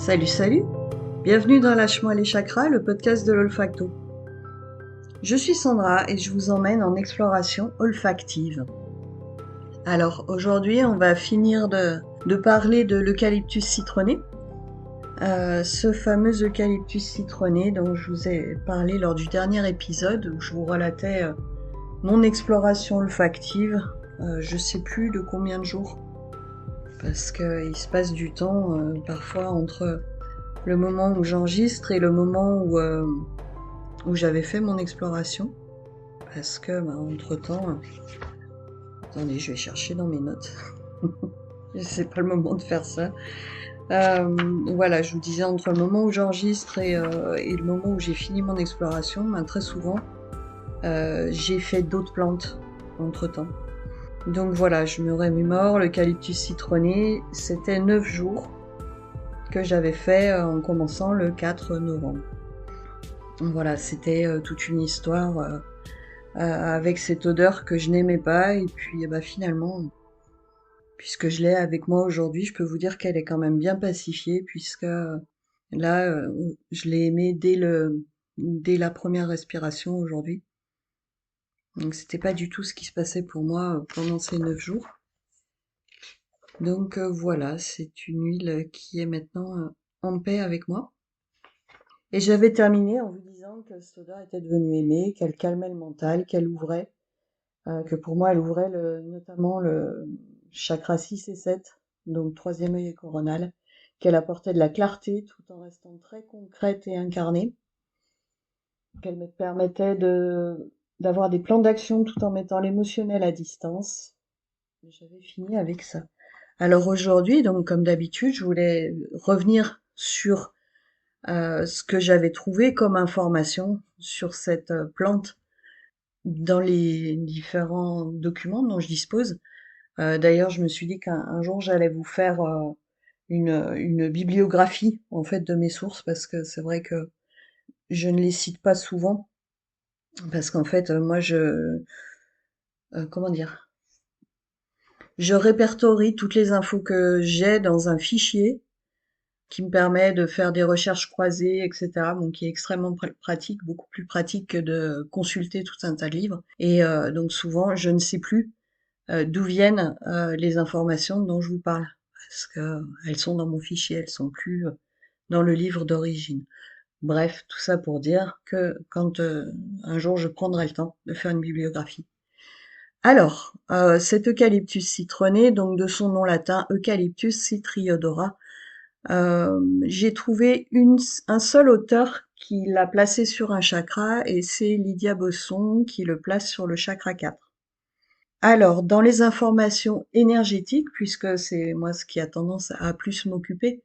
Salut, salut! Bienvenue dans Lâche-moi les chakras, le podcast de l'olfacto. Je suis Sandra et je vous emmène en exploration olfactive. Alors aujourd'hui, on va finir de parler de l'eucalyptus citronné. Ce fameux eucalyptus citronné dont je vous ai parlé lors du dernier épisode où je vous relatais mon exploration olfactive. Je sais plus de combien de jours parce qu'il se passe du temps parfois entre le moment où j'enregistre et le moment où j'avais fait mon exploration. Parce que, entre-temps... Attendez, je vais chercher dans mes notes. C'est pas le moment de faire ça. Voilà, je vous disais, entre le moment où j'enregistre et le moment où j'ai fini mon exploration, très souvent, j'ai fait d'autres plantes entre-temps. Donc voilà, je me remémore, l'eucalyptus citronné, c'était 9 jours que j'avais fait en commençant le 4 novembre. Voilà, c'était toute une histoire avec cette odeur que je n'aimais pas, et puis finalement, puisque je l'ai avec moi aujourd'hui, je peux vous dire qu'elle est quand même bien pacifiée, puisque là, je l'ai aimée dès la première respiration aujourd'hui. Donc c'était pas du tout ce qui se passait pour moi pendant ces 9 jours. Donc voilà, c'est une huile qui est maintenant en paix avec moi. Et j'avais terminé en vous disant que cette odeur était devenue aimée, qu'elle calmait le mental, qu'elle ouvrait, que pour moi elle ouvrait notamment le chakra 6 et 7, donc troisième œil et coronal, qu'elle apportait de la clarté tout en restant très concrète et incarnée, qu'elle me permettait d'avoir des plans d'action tout en mettant l'émotionnel à distance. J'avais fini avec ça. Alors aujourd'hui, donc comme d'habitude, je voulais revenir sur ce que j'avais trouvé comme information sur cette plante dans les différents documents dont je dispose. D'ailleurs, je me suis dit qu'un jour j'allais vous faire une bibliographie en fait de mes sources, parce que c'est vrai que je ne les cite pas souvent, parce qu'en fait moi comment dire, je répertorie toutes les infos que j'ai dans un fichier qui me permet de faire des recherches croisées, etc. Donc qui est extrêmement pratique, beaucoup plus pratique que de consulter tout un tas de livres. Et donc souvent je ne sais plus d'où viennent les informations dont je vous parle, parce que elles sont dans mon fichier, elles sont plus dans le livre d'origine. Bref, tout ça pour dire que quand un jour je prendrai le temps de faire une bibliographie. Alors, cet eucalyptus citronné, donc de son nom latin Eucalyptus citriodora, j'ai trouvé un seul auteur qui l'a placé sur un chakra, et c'est Lydia Bosson qui le place sur le chakra 4. Alors, dans les informations énergétiques, puisque c'est moi ce qui a tendance à plus m'occuper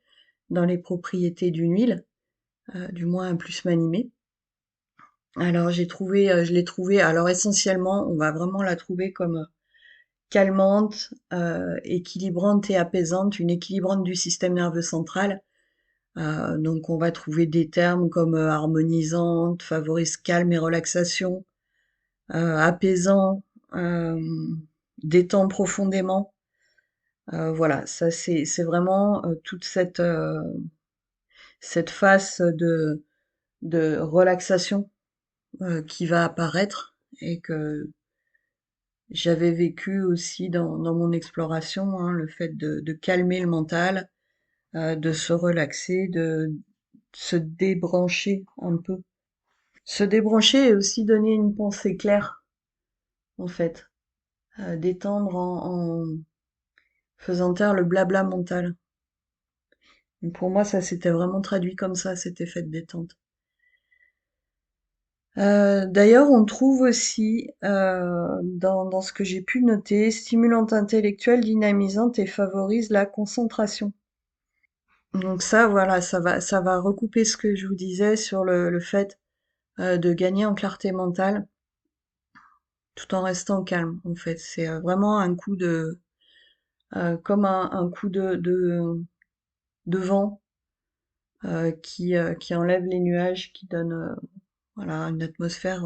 dans les propriétés d'une huile, du moins à plus m'animer. Alors je l'ai trouvée, alors essentiellement, on va vraiment la trouver comme calmante, équilibrante et apaisante, une équilibrante du système nerveux central. Donc on va trouver des termes comme harmonisante, favorise calme et relaxation, apaisant, détend profondément. Voilà, ça c'est vraiment toute cette phase de relaxation qui va apparaître, et que j'avais vécu aussi dans mon exploration, hein, le fait de calmer le mental, de se relaxer, de se débrancher un peu. Se débrancher et aussi donner une pensée claire, en fait. Détendre en faisant taire le blabla mental. Pour moi, ça s'était vraiment traduit comme ça, cet effet de détente. D'ailleurs, on trouve aussi, dans ce que j'ai pu noter, stimulante intellectuelle, dynamisante et favorise la concentration. Donc ça, voilà, ça va recouper ce que je vous disais sur le fait de gagner en clarté mentale, tout en restant calme, en fait. C'est vraiment un coup comme un coup de vent qui enlève les nuages, qui donne voilà, une atmosphère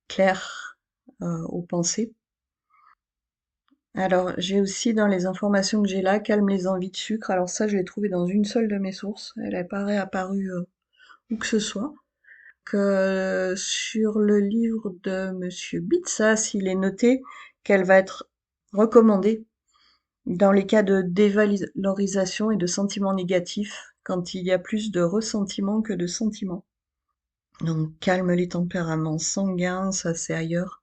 claire aux pensées. Alors, j'ai aussi dans les informations que j'ai là, calme les envies de sucre. Alors ça, je l'ai trouvé dans une seule de mes sources. Elle n'est pas réapparue où que ce soit. Que sur le livre de Monsieur Bitsas, il est noté qu'elle va être recommandée dans les cas de dévalorisation et de sentiments négatifs, quand il y a plus de ressentiments que de sentiments. Donc calme les tempéraments sanguins, ça c'est ailleurs.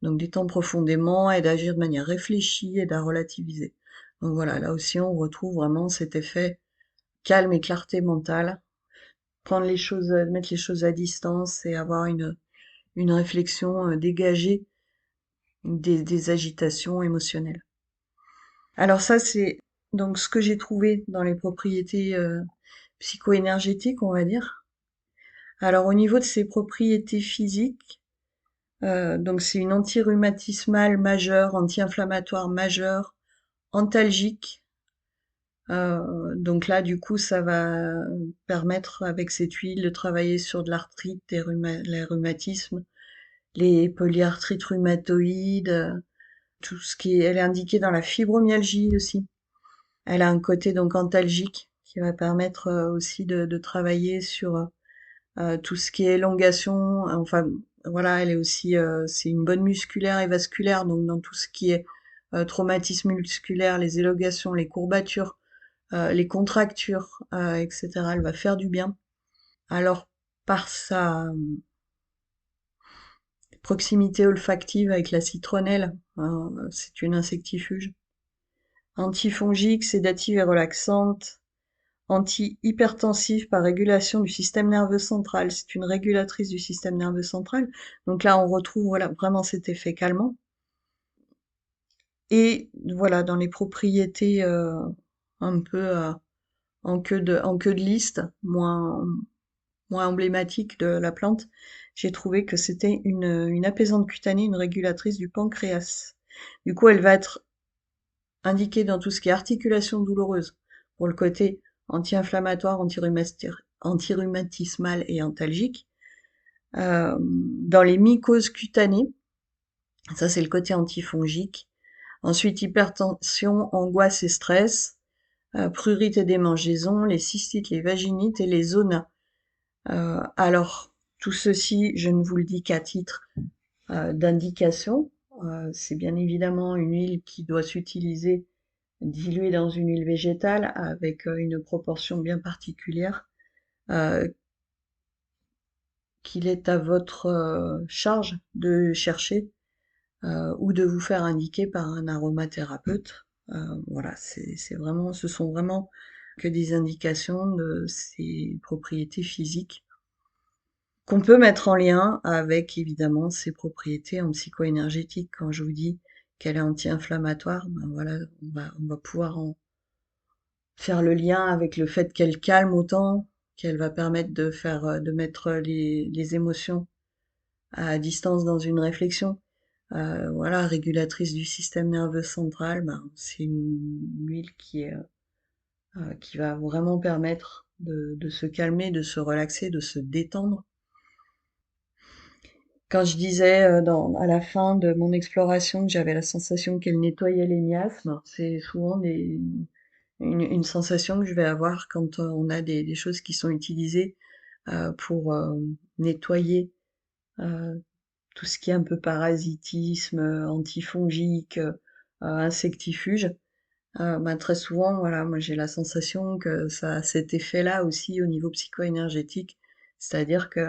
Donc détend profondément, aide à agir de manière réfléchie, aide à relativiser. Donc voilà, là aussi on retrouve vraiment cet effet calme et clarté mentale, prendre les choses, mettre les choses à distance et avoir une réflexion dégagée des agitations émotionnelles. Alors ça c'est donc ce que j'ai trouvé dans les propriétés psycho-énergétiques, on va dire. Alors au niveau de ses propriétés physiques, donc c'est une anti-rhumatismale majeure, anti-inflammatoire majeure, antalgique. Donc là, du coup, ça va permettre avec cette huile de travailler sur de l'arthrite, les rhumatismes, les polyarthrites rhumatoïdes, tout ce qui est, elle est indiquée dans la fibromyalgie aussi. Elle a un côté donc antalgique qui va permettre aussi de travailler sur tout ce qui est élongation. Enfin, voilà, elle est aussi, c'est une bonne musculaire et vasculaire, donc dans tout ce qui est traumatisme musculaire, les élongations, les courbatures, les contractures, etc. Elle va faire du bien. Alors, par sa proximité olfactive avec la citronnelle, c'est une insectifuge, antifongique, sédative et relaxante, anti-hypertensive par régulation du système nerveux central. C'est une régulatrice du système nerveux central. Donc là, on retrouve voilà, vraiment cet effet calmant. Et voilà, dans les propriétés un peu en queue de liste, moins emblématique de la plante, j'ai trouvé que c'était une apaisante cutanée, une régulatrice du pancréas. Du coup, elle va être indiquée dans tout ce qui est articulation douloureuse, pour le côté anti-inflammatoire, anti-rhumatismal et antalgique. Dans les mycoses cutanées, ça c'est le côté antifongique. Ensuite, hypertension, angoisse et stress, prurite et démangeaison, les cystites, les vaginites et les zonas. Alors, tout ceci, je ne vous le dis qu'à titre d'indication. C'est bien évidemment une huile qui doit s'utiliser diluée dans une huile végétale avec une proportion bien particulière euh, qu'il est à votre charge de chercher ou de vous faire indiquer par un aromathérapeute. Voilà, c'est vraiment, ce sont vraiment que des indications de ces propriétés physiques qu'on peut mettre en lien avec évidemment ses propriétés en psycho-énergétique. Quand je vous dis qu'elle est anti-inflammatoire, ben voilà, on va pouvoir en faire le lien avec le fait qu'elle calme autant, qu'elle va permettre de faire, de mettre les émotions à distance dans une réflexion. Voilà, régulatrice du système nerveux central, ben, c'est une huile qui va vraiment permettre de se calmer, de se relaxer, de se détendre. Quand je disais à la fin de mon exploration que j'avais la sensation qu'elle nettoyait les miasmes, c'est souvent une sensation que je vais avoir quand on a des choses qui sont utilisées pour nettoyer euh, tout ce qui est un peu parasitisme, antifongique, insectifuge. Ben, très souvent, voilà, moi j'ai la sensation que ça a cet effet-là aussi au niveau psycho-énergétique, c'est-à-dire que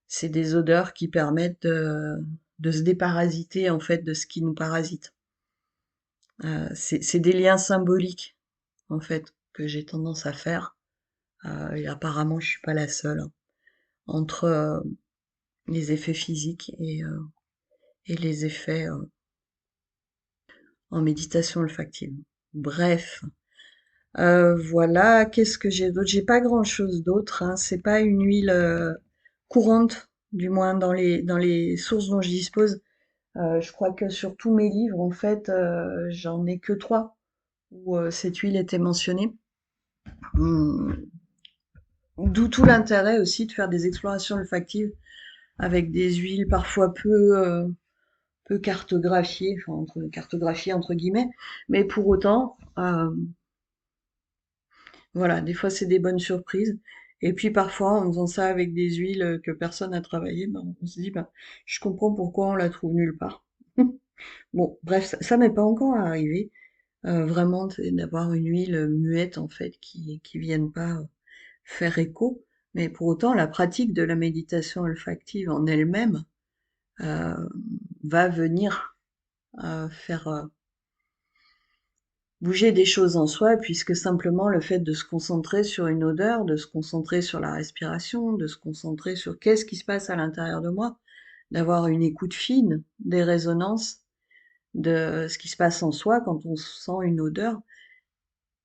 c'est des odeurs qui permettent de se déparasiter en fait de ce qui nous parasite. C'est des liens symboliques en fait que j'ai tendance à faire. Et apparemment, je suis pas la seule hein, entre les effets physiques et les effets en méditation olfactive. Bref, voilà. Qu'est-ce que j'ai d'autre? J'ai pas grand-chose d'autre. Hein. C'est pas une huile courante, du moins dans les sources dont je dispose. Je crois que sur tous mes livres, en fait, j'en ai que 3 où cette huile était mentionnée. Hum, D'où tout l'intérêt aussi de faire des explorations olfactives avec des huiles parfois peu cartographié, enfin cartographié entre guillemets, mais pour autant, voilà, des fois c'est des bonnes surprises. Et puis parfois, en faisant ça avec des huiles que personne n'a travaillé, ben, on se dit, ben, je comprends pourquoi on la trouve nulle part. Bon, bref, ça m'est pas encore arrivé, vraiment, d'avoir une huile muette en fait qui vienne pas faire écho. Mais pour autant, la pratique de la méditation olfactive en elle-même euh, va venir faire bouger des choses en soi, puisque simplement le fait de se concentrer sur une odeur, de se concentrer sur la respiration, de se concentrer sur qu'est-ce qui se passe à l'intérieur de moi, d'avoir une écoute fine des résonances de ce qui se passe en soi quand on sent une odeur,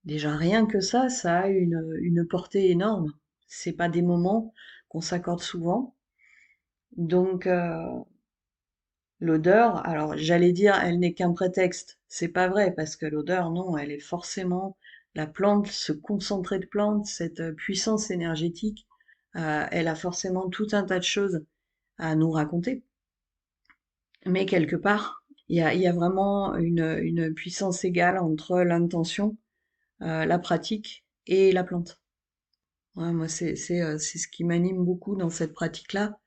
déjà rien que ça a une portée énorme. C'est pas des moments qu'on s'accorde souvent. Donc l'odeur, alors j'allais dire elle n'est qu'un prétexte. C'est pas vrai parce que l'odeur, non, elle est forcément la plante, ce concentré de plante, cette puissance énergétique, elle a forcément tout un tas de choses à nous raconter. Mais quelque part, il y a vraiment une puissance égale entre l'intention, la pratique et la plante. Ouais, moi, c'est ce qui m'anime beaucoup dans cette pratique-là.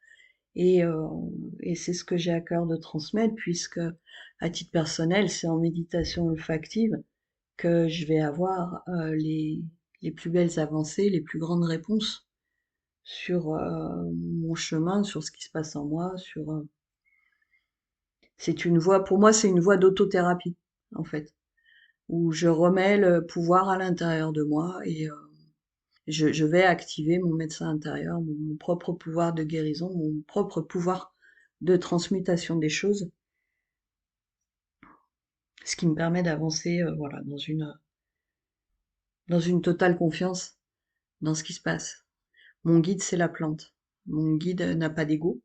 Et, euh, et c'est ce que j'ai à cœur de transmettre, puisque à titre personnel, c'est en méditation olfactive que je vais avoir les plus belles avancées, les plus grandes réponses sur mon chemin, sur ce qui se passe en moi, c'est une voie, pour moi, c'est une voie d'autothérapie, en fait, où je remets le pouvoir à l'intérieur de moi et je vais activer mon médecin intérieur, mon propre pouvoir de guérison, mon propre pouvoir de transmutation des choses, ce qui me permet d'avancer, voilà, dans une totale confiance dans ce qui se passe. Mon guide, c'est la plante. Mon guide n'a pas d'ego.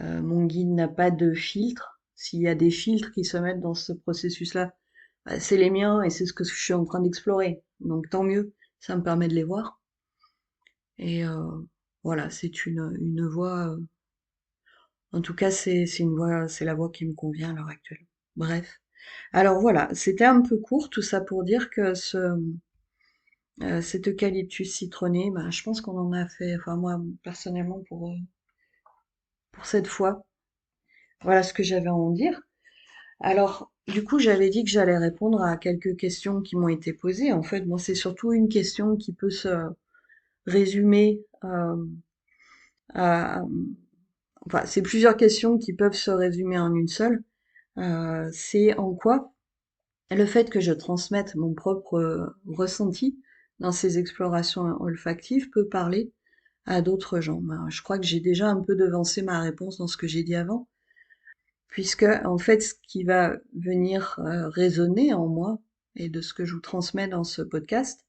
Mon guide n'a pas de filtre. S'il y a des filtres qui se mettent dans ce processus-là, bah, c'est les miens et c'est ce que je suis en train d'explorer. Donc tant mieux, ça me permet de les voir. Et voilà, c'est une voie. En tout cas, c'est une voie, c'est la voie qui me convient à l'heure actuelle. Bref. Alors voilà, c'était un peu court tout ça pour dire que cet eucalyptus citronné, bah, je pense qu'on en a fait, enfin moi personnellement pour cette fois. Voilà ce que j'avais à en dire. Alors, du coup, j'avais dit que j'allais répondre à quelques questions qui m'ont été posées. En fait, moi, c'est surtout une question qui peut se résumer à... Enfin, c'est plusieurs questions qui peuvent se résumer en une seule. C'est en quoi le fait que je transmette mon propre ressenti dans ces explorations olfactives peut parler à d'autres gens. Ben, je crois que j'ai déjà un peu devancé ma réponse dans ce que j'ai dit avant, puisque en fait, ce qui va venir résonner en moi et de ce que je vous transmets dans ce podcast,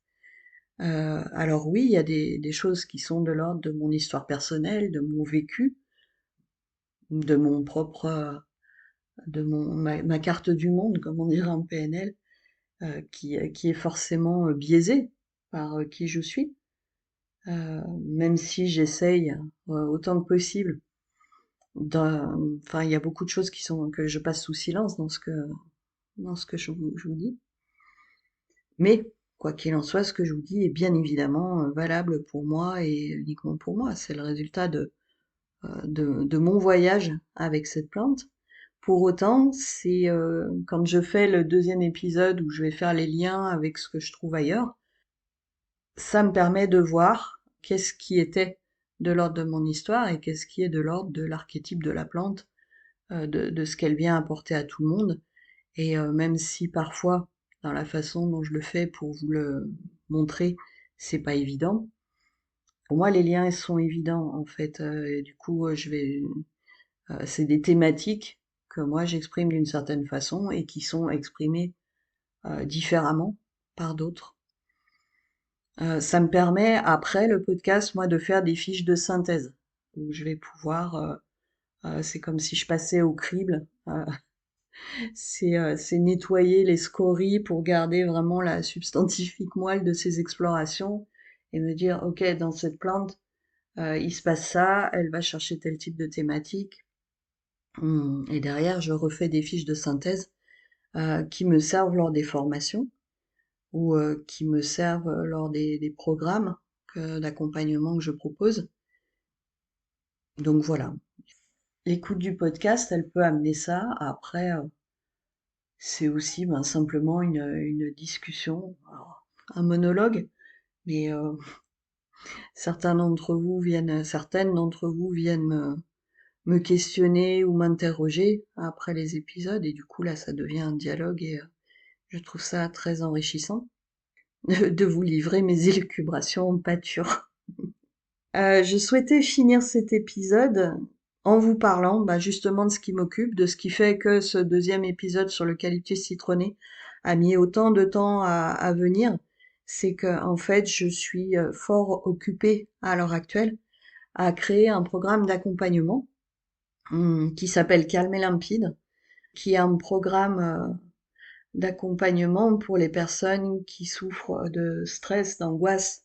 alors oui, il y a des choses qui sont de l'ordre de mon histoire personnelle, de mon vécu, de mon propre, ma carte du monde, comme on dirait en PNL, qui est forcément biaisée par qui je suis, même si j'essaye autant que possible. Enfin, il y a beaucoup de choses que je passe sous silence dans ce que je vous dis. Mais, quoi qu'il en soit, ce que je vous dis est bien évidemment valable pour moi et uniquement pour moi. C'est le résultat de mon voyage avec cette plante. Pour autant, c'est quand je fais le deuxième épisode où je vais faire les liens avec ce que je trouve ailleurs, ça me permet de voir qu'est-ce qui était de l'ordre de mon histoire et qu'est-ce qui est de l'ordre de l'archétype de la plante, de ce qu'elle vient apporter à tout le monde. Et même si parfois, dans la façon dont je le fais pour vous le montrer, c'est pas évident, pour moi les liens ils sont évidents en fait. Et du coup, c'est des thématiques que moi j'exprime d'une certaine façon et qui sont exprimées différemment par d'autres. Ça me permet après le podcast, moi, de faire des fiches de synthèse. Donc je vais pouvoir, c'est comme si je passais au crible. C'est nettoyer les scories pour garder vraiment la substantifique moelle de ces explorations et me dire, ok, dans cette plante, il se passe ça, elle va chercher tel type de thématique. Et derrière, je refais des fiches de synthèse qui me servent lors des formations ou qui me servent lors des programmes d'accompagnement que je propose. Donc voilà. L'écoute du podcast, elle peut amener ça. Après, c'est aussi simplement une discussion, alors, un monologue, mais certaines d'entre vous viennent me questionner ou m'interroger après les épisodes, et du coup là, ça devient un dialogue, et je trouve ça très enrichissant de vous livrer mes élucubrations en pâture. Je souhaitais finir cet épisode en vous parlant justement de ce qui m'occupe, de ce qui fait que ce deuxième épisode sur l'eucalyptus citronné a mis autant de temps à venir. C'est que en fait, je suis fort occupée à l'heure actuelle à créer un programme d'accompagnement qui s'appelle Calme et limpide, qui est un programme d'accompagnement pour les personnes qui souffrent de stress, d'angoisse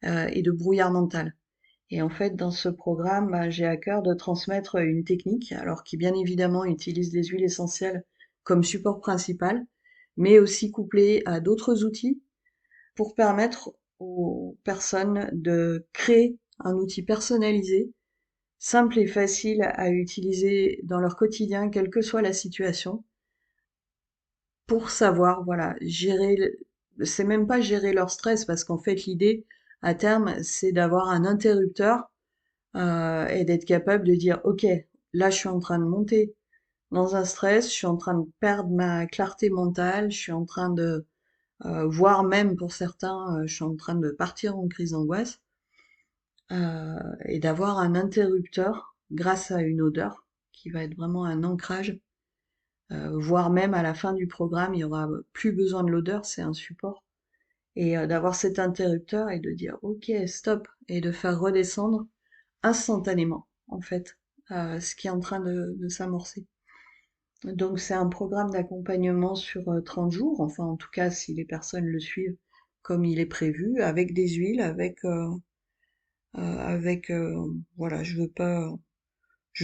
et de brouillard mental. Et en fait, dans ce programme, j'ai à cœur de transmettre une technique, alors qui bien évidemment utilise les huiles essentielles comme support principal, mais aussi couplée à d'autres outils pour permettre aux personnes de créer un outil personnalisé, simple et facile à utiliser dans leur quotidien, quelle que soit la situation, pour savoir, voilà, c'est même pas gérer leur stress, parce qu'en fait, l'idée, à terme, c'est d'avoir un interrupteur et d'être capable de dire, ok, là je suis en train de monter dans un stress, je suis en train de perdre ma clarté mentale, je suis en train de, voire même pour certains, je suis en train de partir en crise d'angoisse, et d'avoir un interrupteur grâce à une odeur qui va être vraiment un ancrage, voire même à la fin du programme, il y aura plus besoin de l'odeur, c'est un support. Et d'avoir cet interrupteur et de dire ok, stop, et de faire redescendre instantanément, en fait, ce qui est en train de s'amorcer. Donc c'est un programme d'accompagnement sur 30 jours, enfin en tout cas si les personnes le suivent comme il est prévu, avec des huiles, voilà, je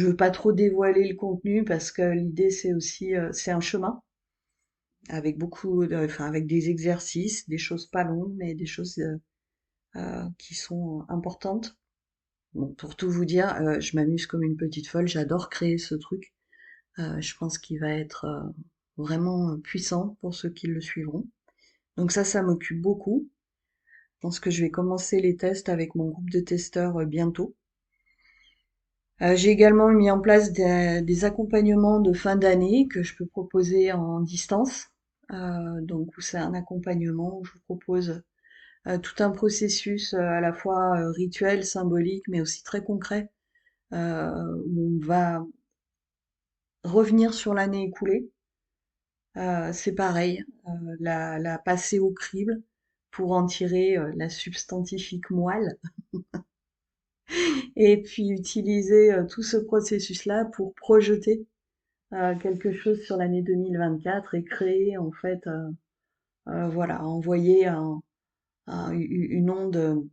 veux pas trop dévoiler le contenu parce que l'idée c'est aussi, c'est un chemin avec avec des exercices, des choses pas longues, mais des choses qui sont importantes. Bon, pour tout vous dire, je m'amuse comme une petite folle, j'adore créer ce truc. Je pense qu'il va être vraiment puissant pour ceux qui le suivront. Donc ça m'occupe beaucoup. Je pense que je vais commencer les tests avec mon groupe de testeurs bientôt. J'ai également mis en place des accompagnements de fin d'année que je peux proposer en distance. Donc c'est un accompagnement où je vous propose tout un processus à la fois rituel, symbolique, mais aussi très concret, où on va revenir sur l'année écoulée. C'est pareil, la passer au crible pour en tirer la substantifique moelle, et puis utiliser tout ce processus-là pour projeter quelque chose sur l'année 2024 et créer en fait, voilà, envoyer une onde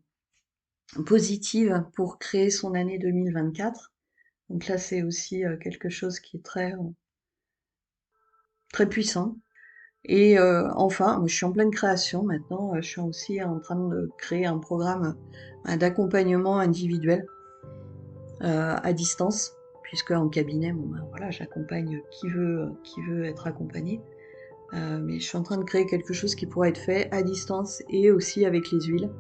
positive pour créer son année 2024. Donc là, c'est aussi quelque chose qui est très puissant. Et enfin, je suis en pleine création maintenant, je suis aussi en train de créer un programme d'accompagnement individuel à distance, puisque en cabinet, voilà, j'accompagne qui veut être accompagné. Mais je suis en train de créer quelque chose qui pourra être fait à distance et aussi avec les huiles.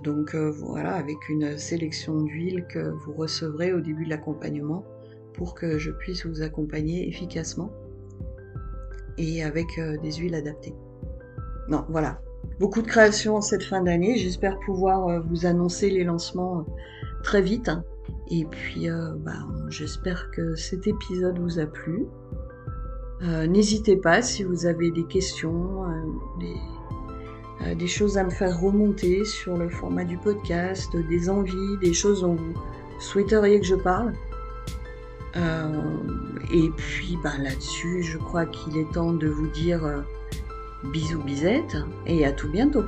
Donc voilà, avec une sélection d'huiles que vous recevrez au début de l'accompagnement pour que je puisse vous accompagner efficacement et avec des huiles adaptées. Non, voilà. Beaucoup de créations en cette fin d'année. J'espère pouvoir vous annoncer les lancements très vite. Et puis, j'espère que cet épisode vous a plu. N'hésitez pas si vous avez des questions, des choses à me faire remonter sur le format du podcast, des envies, des choses dont vous souhaiteriez que je parle. Et puis là-dessus, je crois qu'il est temps de vous dire bisous bisettes et à tout bientôt.